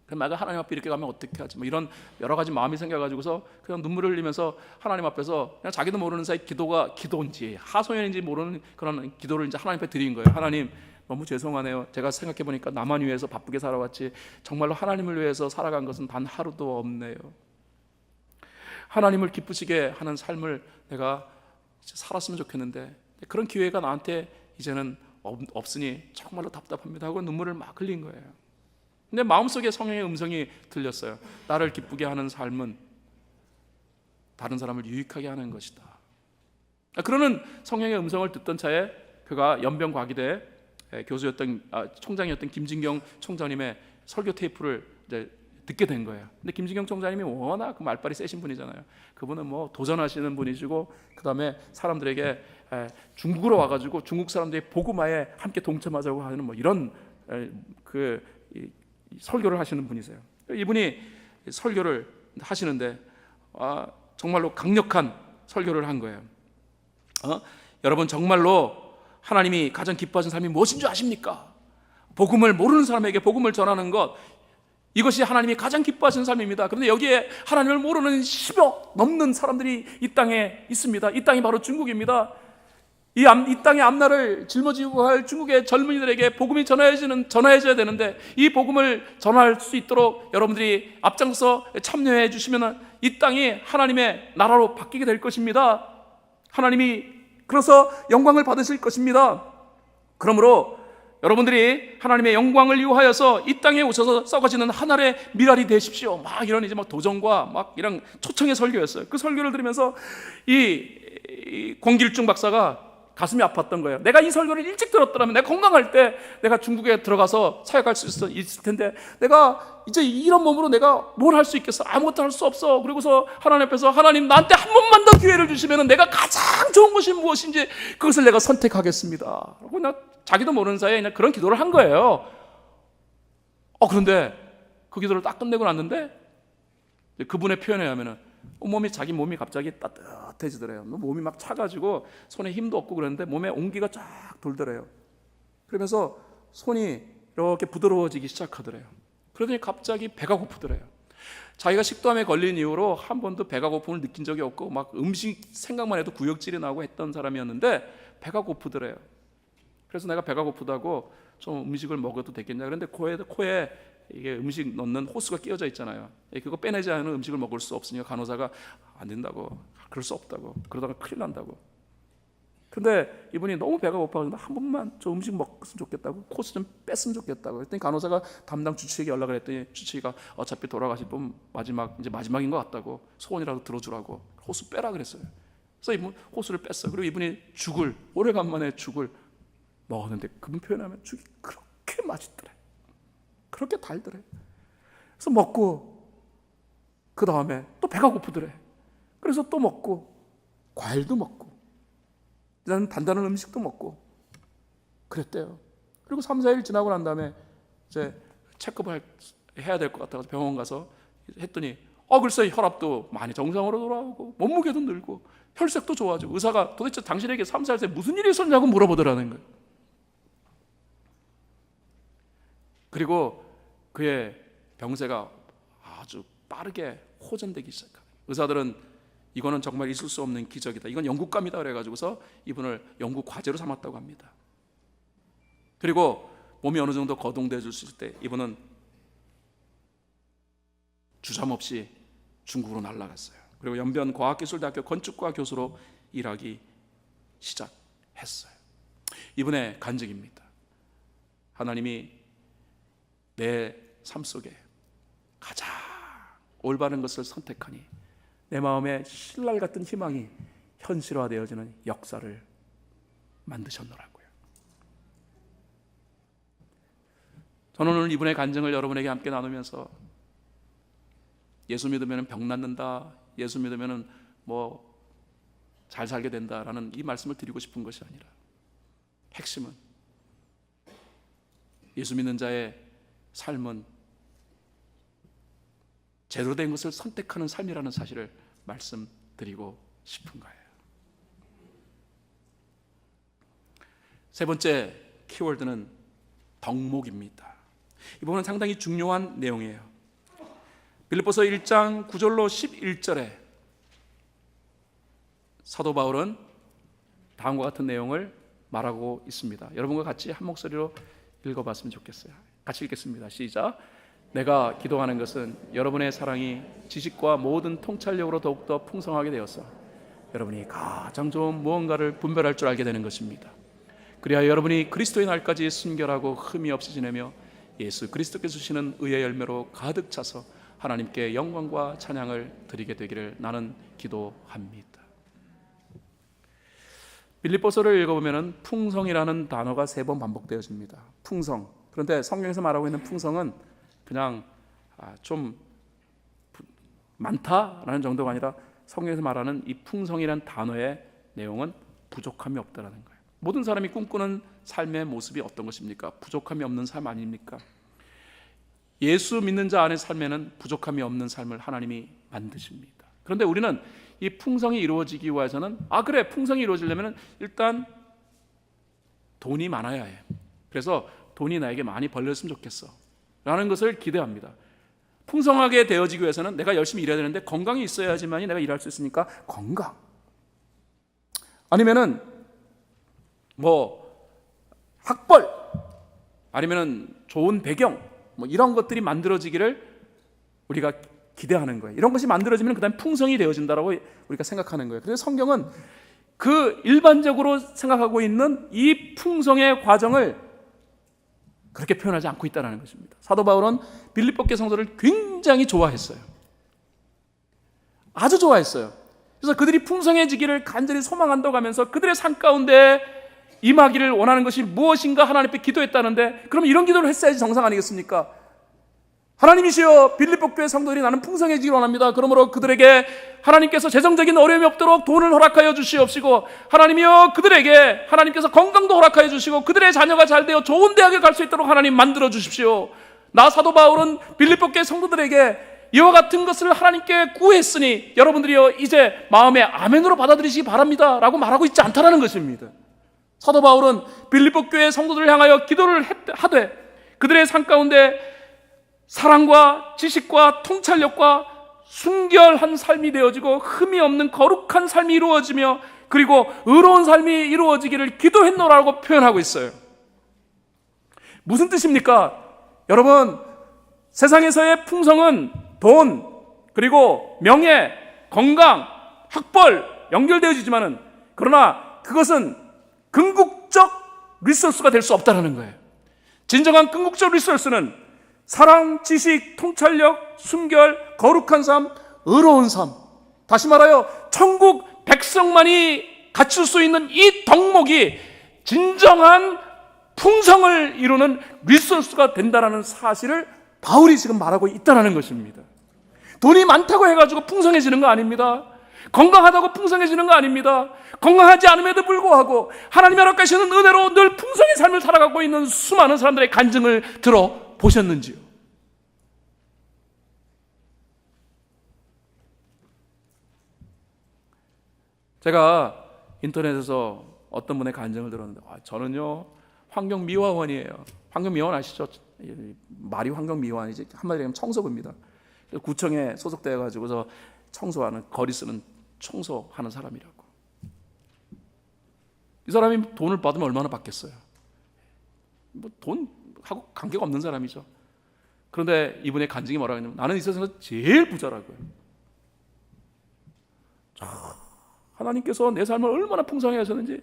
내가 하나님 앞에 이렇게 가면 어떻게 하지? 뭐 이런 여러 가지 마음이 생겨가지고서 그냥 눈물을 흘리면서 하나님 앞에서 그냥 자기도 모르는 사이 기도인지 하소연인지 모르는 그런 기도를 이제 하나님 앞에 드린 거예요. 하나님, 너무 죄송하네요. 제가 생각해 보니까 나만 위해서 바쁘게 살아왔지 정말로 하나님을 위해서 살아간 것은 단 하루도 없네요. 하나님을 기쁘시게 하는 삶을 내가 살았으면 좋겠는데 그런 기회가 나한테 이제는 없으니 정말로 답답합니다 하고 눈물을 막 흘린 거예요. 근데 마음속에 성령의 음성이 들렸어요. 나를 기쁘게 하는 삶은 다른 사람을 유익하게 하는 것이다. 그러는 성령의 음성을 듣던 차에 그가 연변과기대 총장이었던 김진경 총장님의 설교 테이프를 이제 듣게 된 거예요. 근데 김진경 총장님이 워낙 그 말발이 세신 분이잖아요. 그분은 뭐 도전하시는 분이시고 그다음에 사람들에게 중국으로 와가지고 중국 사람들이 복음화에 함께 동참하자고 하는 뭐 이런 설교를 하시는 분이세요. 이분이 설교를 하시는데 정말로 강력한 설교를 한 거예요. 여러분, 정말로 하나님이 가장 기뻐하시는 삶이 무엇인 줄 아십니까? 복음을 모르는 사람에게 복음을 전하는 것, 이것이 하나님이 가장 기뻐하시는 삶입니다. 그런데 여기에 하나님을 모르는 10억 넘는 사람들이 이 땅에 있습니다. 이 땅이 바로 중국입니다. 이 땅의 앞날을 짊어지고 할 중국의 젊은이들에게 복음이 전해져야 되는데, 이 복음을 전할 수 있도록 여러분들이 앞장서 참여해 주시면 이 땅이 하나님의 나라로 바뀌게 될 것입니다. 하나님이 그래서 영광을 받으실 것입니다. 그러므로 여러분들이 하나님의 영광을 이용하여서 이 땅에 오셔서 썩어지는 하늘의 미랄이 되십시오. 막 이런 이제 막 도전과 막 이런 초청의 설교였어요. 그 설교를 들으면서 이 권길중 박사가 가슴이 아팠던 거예요. 내가 이 설교를 일찍 들었더라면 내가 건강할 때 내가 중국에 들어가서 사역할 수 있을 텐데, 내가 이제 이런 몸으로 내가 뭘 할 수 있겠어? 아무것도 할 수 없어. 그리고서 하나님 앞에서, 하나님 나한테 한 번만 더 기회를 주시면 내가 가장 좋은 것이 무엇인지 그것을 내가 선택하겠습니다. 그리고 자기도 모르는 사이에 그냥 그런 기도를 한 거예요. 그런데 그 기도를 딱 끝내고 났는데 그분의 표현에 의하면은 자기 몸이 갑자기 따뜻해지더래요. 몸이 막 차가지고 손에 힘도 없고 그랬는데 몸에 온기가 쫙 돌더래요. 그러면서 손이 이렇게 부드러워지기 시작하더래요. 그러더니 갑자기 배가 고프더래요. 자기가 식도암에 걸린 이후로 한 번도 배가 고픔을 느낀 적이 없고 막 음식 생각만 해도 구역질이 나고 했던 사람이었는데 배가 고프더래요. 그래서 내가 배가 고프다고 좀 음식을 먹어도 되겠냐 그런데 코에 이게 음식 넣는 호스가 끼어져 있잖아요. 그거 빼내지 않으면 음식을 먹을 수 없으니까 간호사가 안 된다고, 그럴 수 없다고, 그러다가 큰일 난다고. 근데 이분이 너무 배가 고파서 한 번만 저 음식 먹었으면 좋겠다고, 코스 좀 뺐으면 좋겠다고 그랬더니 간호사가 담당 주치의에게 연락을 했더니 주치의가 어차피 돌아가실 분 마지막인 것 같다고, 소원이라도 들어주라고 호스 빼라 그랬어요. 그래서 이분 호스를 뺐어요. 그리고 이분이 오래간만에 죽을 먹었는데 그분 표현하면 죽이 그렇게 맛있더래. 그렇게 달더래. 그래서 먹고 그 다음에 또 배가 고프더래. 그래서 또 먹고 과일도 먹고 단단한 음식도 먹고 그랬대요. 그리고 3, 4일 지나고 난 다음에 이제 체크업을 해야 될 것 같아서 병원 가서 했더니 글쎄 혈압도 많이 정상으로 돌아오고 몸무게도 늘고 혈색도 좋아지고, 의사가 도대체 당신에게 3, 4일 때 무슨 일이 있었냐고 물어보더라는 거예요. 그리고 그의 병세가 아주 빠르게 호전되기 시작합니다. 의사들은 이거는 정말 있을 수 없는 기적이다, 이건 영국감이다 그래가지고서 이분을 영국 과제로 삼았다고 합니다. 그리고 몸이 어느 정도 거동돼 줄 때 이분은 주저없이 중국으로 날아갔어요. 그리고 연변과학기술대학교 건축과 교수로 일하기 시작했어요. 이분의 간증입니다. 하나님이 내 삶 속에 가장 올바른 것을 선택하니 내 마음에 신랄 같은 희망이 현실화되어지는 역사를 만드셨노라고요. 저는 오늘 이분의 간증을 여러분에게 함께 나누면서 예수 믿으면 병 낫는다, 예수 믿으면 잘 살게 된다라는 이 말씀을 드리고 싶은 것이 아니라, 핵심은 예수 믿는 자의 삶은 제대로 된 것을 선택하는 삶이라는 사실을 말씀드리고 싶은 거예요. 세 번째 키워드는 덕목입니다. 이 부분은 상당히 중요한 내용이에요. 빌립보서 1장 9절로 11절에 사도 바울은 다음과 같은 내용을 말하고 있습니다. 여러분과 같이 한 목소리로 읽어봤으면 좋겠어요. 같이 읽겠습니다. 시작. 내가 기도하는 것은 여러분의 사랑이 지식과 모든 통찰력으로 더욱더 풍성하게 되어서 여러분이 가장 좋은 무언가를 분별할 줄 알게 되는 것입니다. 그리하여 여러분이 그리스도의 날까지 순결하고 흠이 없이 지내며 예수 그리스도께서 주시는 의의 열매로 가득 차서 하나님께 영광과 찬양을 드리게 되기를 나는 기도합니다. 빌립보서를 읽어보면 풍성이라는 단어가 3번 반복되어집니다. 풍성. 그런데 성경에서 말하고 있는 풍성은 그냥 좀 많다라는 정도가 아니라, 성경에서 말하는 이 풍성이라는 단어의 내용은 부족함이 없다라는 거예요. 모든 사람이 꿈꾸는 삶의 모습이 어떤 것입니까? 부족함이 없는 삶 아닙니까? 예수 믿는 자 안의 삶에는 부족함이 없는 삶을 하나님이 만드십니다. 그런데 우리는 이 풍성이 이루어지기 위해서는 그래, 풍성이 이루어지려면 일단 돈이 많아야 해. 그래서 돈이 나에게 많이 벌렸으면 좋겠어 라는 것을 기대합니다. 풍성하게 되어지기 위해서는 내가 열심히 일해야 되는데 건강이 있어야지만이 내가 일할 수 있으니까 건강. 아니면은 뭐 학벌, 아니면은 좋은 배경, 뭐 이런 것들이 만들어지기를 우리가 기대하는 거예요. 이런 것이 만들어지면 그다음 풍성이 되어진다라고 우리가 생각하는 거예요. 그래서 성경은 그 일반적으로 생각하고 있는 이 풍성의 과정을 그렇게 표현하지 않고 있다는 것입니다. 사도 바울은 빌립보교 성도를 굉장히 좋아했어요. 아주 좋아했어요. 그래서 그들이 풍성해지기를 간절히 소망한다고 하면서 그들의 삶 가운데 임하기를 원하는 것이 무엇인가 하나님 앞에 기도했다는데, 그럼 이런 기도를 했어야지 정상 아니겠습니까? 하나님이시여, 빌립보 교회 성도들이 나는 풍성해지기를 원합니다. 그러므로 그들에게 하나님께서 재정적인 어려움이 없도록 돈을 허락하여 주시옵시고, 하나님이여 그들에게 하나님께서 건강도 허락하여 주시고 그들의 자녀가 잘 되어 좋은 대학에 갈 수 있도록 하나님 만들어 주십시오. 나 사도 바울은 빌립보 교회 성도들에게 이와 같은 것을 하나님께 구했으니 여러분들이여 이제 마음에 아멘으로 받아들이시기 바랍니다 라고 말하고 있지 않다라는 것입니다. 사도 바울은 빌립보 교회 성도들을 향하여 기도를 하되 그들의 삶 가운데 사랑과 지식과 통찰력과 순결한 삶이 되어지고 흠이 없는 거룩한 삶이 이루어지며 그리고 의로운 삶이 이루어지기를 기도했노라고 표현하고 있어요. 무슨 뜻입니까? 여러분, 세상에서의 풍성은 돈, 그리고 명예, 건강, 학벌 연결되어지지만은, 그러나 그것은 궁극적 리소스가 될 수 없다는 거예요. 진정한 궁극적 리소스는 사랑, 지식, 통찰력, 순결, 거룩한 삶, 의로운 삶, 다시 말하여 천국 백성만이 갖출 수 있는 이 덕목이 진정한 풍성을 이루는 리소스가 된다는 사실을 바울이 지금 말하고 있다는 것입니다. 돈이 많다고 해가지고 풍성해지는 거 아닙니다. 건강하다고 풍성해지는 거 아닙니다. 건강하지 않음에도 불구하고 하나님이 허락하시는 은혜로 늘 풍성의 삶을 살아가고 있는 수많은 사람들의 간증을 들어보셨는지요? 제가 인터넷에서 어떤 분의 간증을 들었는데, 저는요 환경미화원이에요. 환경미화원 아시죠? 말이 환경미화원이지 한마디로 하면 청소부입니다. 구청에 소속되어 가지고서 청소하는, 거리 쓰는 청소하는 사람이라고. 이 사람이 돈을 받으면 얼마나 받겠어요? 뭐 돈하고 관계가 없는 사람이죠. 그런데 이분의 간증이 뭐라고 했냐면, 나는 이 세상에서 제일 부자라고요. 하나님께서 내 삶을 얼마나 풍성하게 하셨는지,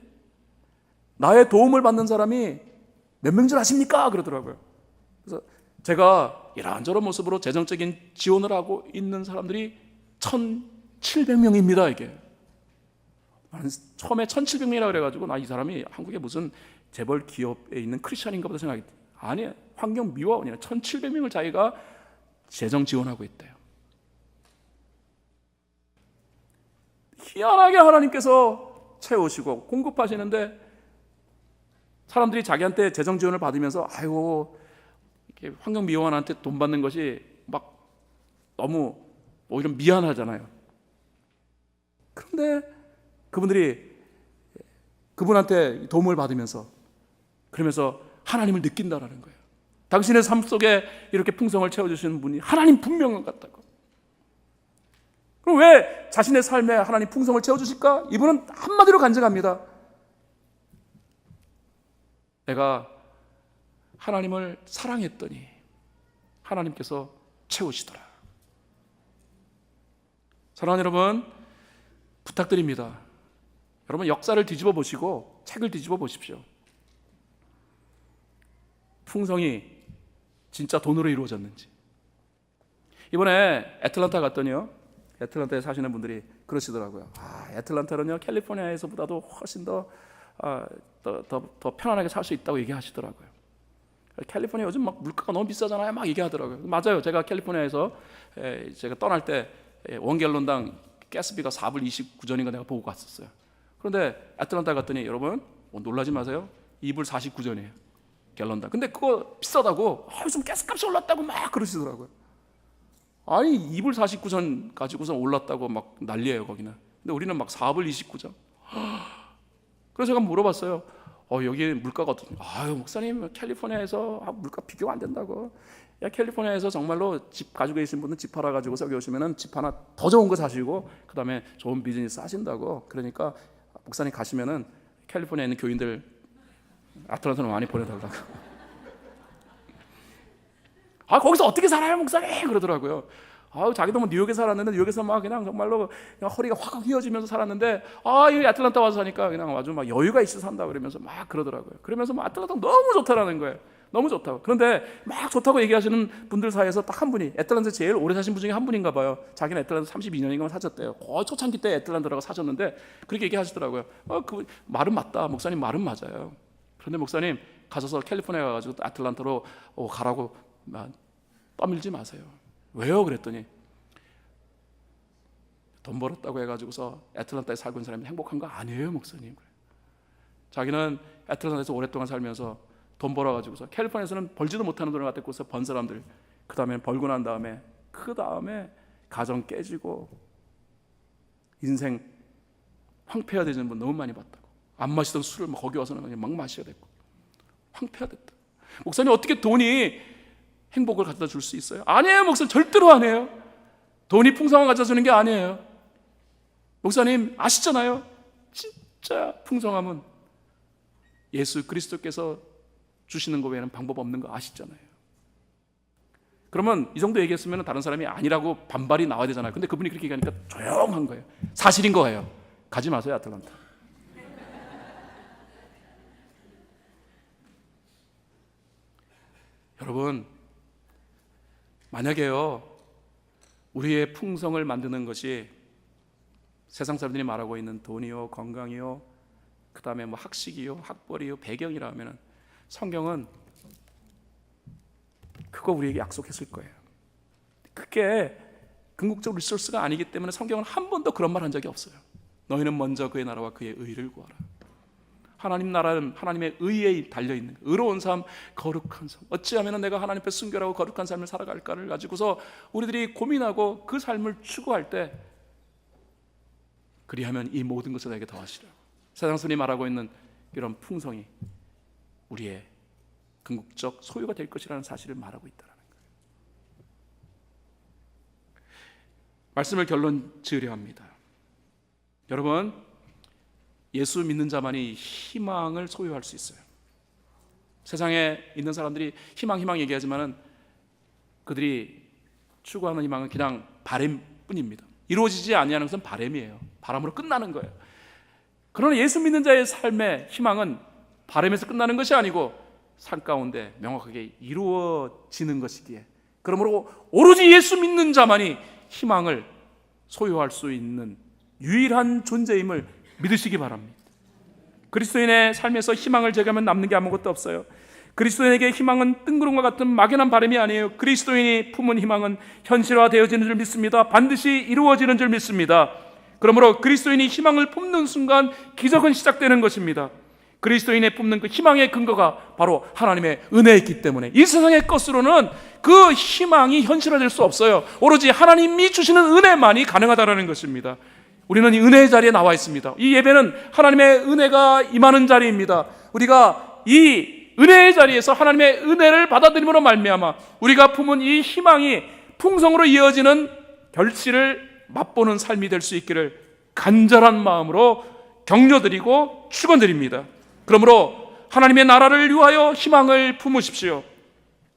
나의 도움을 받는 사람이 몇 명 줄 아십니까? 그러더라고요. 그래서 제가 이런저런 모습으로 재정적인 지원을 하고 있는 사람들이 1,700명입니다. 이게 처음에 1,700명이라고 그래가지고 이 사람이 한국에 무슨 재벌 기업에 있는 크리스찬인가 보다 생각했더니 아니에요. 환경미화원이라 1,700명을 자기가 재정 지원하고 있대요. 희한하게 하나님께서 채우시고 공급하시는데, 사람들이 자기한테 재정 지원을 받으면서 아이고 이렇게 환경미화원한테 돈 받는 것이 막 너무 오히려 미안하잖아요. 그런데 그분들이 그분한테 도움을 받으면서 그러면서 하나님을 느낀다라는 거예요. 당신의 삶 속에 이렇게 풍성을 채워주시는 분이 하나님 분명한 것 같다고. 그럼 왜 자신의 삶에 하나님 풍성을 채워주실까? 이분은 한마디로 간증합니다. 내가 하나님을 사랑했더니 하나님께서 채우시더라. 사랑하는 여러분, 부탁드립니다. 여러분 역사를 뒤집어 보시고 책을 뒤집어 보십시오. 풍성이 진짜 돈으로 이루어졌는지. 이번에 애틀란타 갔더니요, 애틀란타에 사시는 분들이 그러시더라고요. 애틀란타는요 캘리포니아에서보다도 훨씬 더 편안하게 살 수 있다고 얘기하시더라고요. 캘리포니아 요즘 막 물가가 너무 비싸잖아요, 막 얘기하더라고요. 맞아요. 제가 캘리포니아에서 제가 떠날 때 원갤런당 가스비가 4불 29전인가 내가 보고 갔었어요. 그런데 애틀란타 갔더니 여러분 놀라지 마세요. 2불 49전이에요 갤런당. 근데 그거 비싸다고, 요즘 가스값이 올랐다고 막 그러시더라고요. 아니 2불 49전 가지고서 올랐다고 막 난리예요 거기는. 근데 우리는 막 4불 29전. 그래서 제가 물어봤어요. 여기 물가가 어떻게? 목사님 캘리포니아에서 물가 비교가 안 된다고. 야, 캘리포니아에서 정말로 집 가지고 계신 분은 집 팔아 가지고서 여기 오시면은 집 하나 더 좋은 거 사시고 그다음에 좋은 비즈니스 하신다고. 그러니까 목사님 가시면은 캘리포니아에 있는 교인들 아틀란타로 많이 보내달라고. 거기서 어떻게 살아요 목사님? 그러더라고요. 자기도 뭐 뉴욕에 살았는데 뉴욕에서 막 그냥 정말로 그냥 허리가 확 휘어지면서 살았는데 이 아틀란타 와서 사니까 그냥 아주 막 여유가 있어 산다 그러면서 막 그러더라고요. 그러면서 막 아틀란타 너무 좋다라는 거예요. 너무 좋다고. 그런데 막 좋다고 얘기하시는 분들 사이에서 딱 한 분이, 애틀란타에 제일 오래 사신 분 중에 한 분인가 봐요. 자기는 애틀란타 32년인가 사셨대요. 거의 초창기 때 애틀란타라고 사셨는데 그렇게 얘기하시더라고요. 그 말은 맞다. 목사님 말은 맞아요. 그런데 목사님 가셔서 캘리포니아 가가지고 아틀란타로 가라고 떠밀지 마세요. 왜요? 그랬더니 돈 벌었다고 해가지고서 애틀란타에 살고 있는 사람이 행복한 거 아니에요 목사님. 자기는 애틀란타에서 오랫동안 살면서 돈 벌어가지고서 캘리포니아에서는 벌지도 못하는 돈을 갖다 꽂아서 번 사람들, 그 다음에 벌고 난 다음에 가정 깨지고 인생 황폐화되는 분 너무 많이 봤다고. 안 마시던 술을 거기 와서는 그냥 막 마셔야 됐고 황폐화됐다. 목사님 어떻게 돈이 행복을 갖다 줄 수 있어요? 아니에요 목사님, 절대로 아니에요. 돈이 풍성함을 갖다 주는 게 아니에요. 목사님 아시잖아요. 진짜 풍성함은 예수 그리스도께서 주시는 거 외에는 방법 없는 거 아시잖아요. 그러면 이 정도 얘기했으면 다른 사람이 아니라고 반발이 나와야 되잖아요. 근데 그분이 그렇게 얘기하니까 조용한 거예요. 사실인 거예요. 가지 마세요 아틀란타. 여러분, 만약에요 우리의 풍성을 만드는 것이 세상 사람들이 말하고 있는 돈이요, 건강이요, 그 다음에 뭐 학식이요, 학벌이요, 배경이라면 성경은 그거 우리에게 약속했을 거예요. 그게 궁극적 리소스가 아니기 때문에 성경은 한 번도 그런 말 한 적이 없어요. 너희는 먼저 그의 나라와 그의 의를 구하라. 하나님 나라는 하나님의 의에 달려있는, 의로운 삶, 거룩한 삶, 어찌하면 내가 하나님 앞에 순결하고 거룩한 삶을 살아갈까를 가지고서 우리들이 고민하고 그 삶을 추구할 때, 그리하면 이 모든 것을 나에게 더하시라고. 세상 사람이 말하고 있는 이런 풍성이 우리의 궁극적 소유가 될 것이라는 사실을 말하고 있다는 거예요. 말씀을 결론 지으려 합니다. 여러분, 예수 믿는 자만이 희망을 소유할 수 있어요. 세상에 있는 사람들이 희망 얘기하지만은 그들이 추구하는 희망은 그냥 바람뿐입니다. 이루어지지 아니하는 것은 바람이에요. 바람으로 끝나는 거예요. 그러나 예수 믿는 자의 삶의 희망은 바람에서 끝나는 것이 아니고 삶 가운데 명확하게 이루어지는 것이기에, 그러므로 오로지 예수 믿는 자만이 희망을 소유할 수 있는 유일한 존재임을 믿으시기 바랍니다. 그리스도인의 삶에서 희망을 제거하면 남는 게 아무것도 없어요. 그리스도인에게 희망은 뜬구름과 같은 막연한 바람이 아니에요. 그리스도인이 품은 희망은 현실화되어지는 줄 믿습니다. 반드시 이루어지는 줄 믿습니다. 그러므로 그리스도인이 희망을 품는 순간 기적은 시작되는 것입니다. 그리스도인의 품는 그 희망의 근거가 바로 하나님의 은혜이기 때문에 이 세상의 것으로는 그 희망이 현실화될 수 없어요. 오로지 하나님이 주시는 은혜만이 가능하다는 것입니다. 우리는 이 은혜의 자리에 나와 있습니다. 이 예배는 하나님의 은혜가 임하는 자리입니다. 우리가 이 은혜의 자리에서 하나님의 은혜를 받아들임으로 말미암아 우리가 품은 이 희망이 풍성으로 이어지는 결실을 맛보는 삶이 될 수 있기를 간절한 마음으로 격려드리고 축원드립니다. 그러므로 하나님의 나라를 위하여 희망을 품으십시오.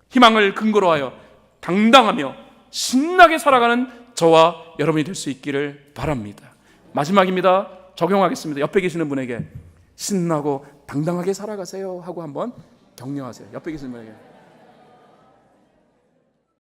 희망을 근거로 하여 당당하며 신나게 살아가는 저와 여러분이 될 수 있기를 바랍니다. 마지막입니다. 적용하겠습니다. 옆에 계시는 분에게 신나고 당당하게 살아가세요 하고 한번 격려하세요. 옆에 계시는 분에게.